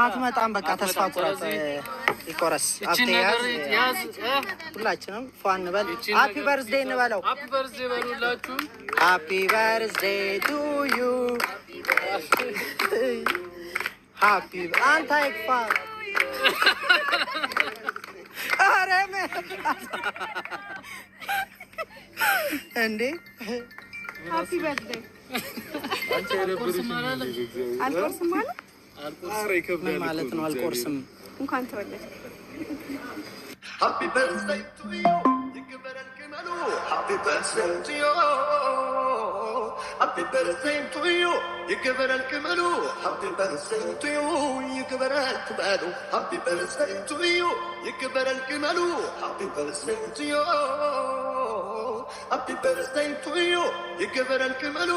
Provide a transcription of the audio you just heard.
አትመጣም። በቃ ተስፋ ቁረጥ። ይቆረስ አትያዝ። ሁላችንም ፏ እንበል። ሃፒ በርዝዴይ እንበለው። ሃፒ በርዝዴይ በሉላችሁ። ሃፒ በርዝዴይ ቱ ዩ ሃፒ አንተ አይክፋ። አረም እንዴ ሃፒ በርዝዴይ አልቆርስም ማለት ማለት ነው። አልቆርስም እንኳን ተወለድክ። ሃፒ በርዝዴይ ቱ ዩ ይክበር አልከመሉ ሃፒ በርዝዴይ ቱ ዩ ሃፒ በርዝዴይ ቱ ዩ ይክበር አልከመሉ ሃፒ በርዝዴይ ቱ ዩ ይክበር አልከመሉ ሃፒ በርዝዴይ ቱ ዩ ይክበር አልከመሉ ሃፒ በርዝዴይ ቱ ዩ ሃፒ በርዝዴይ ቱ ዩ ይክበር አልከመሉ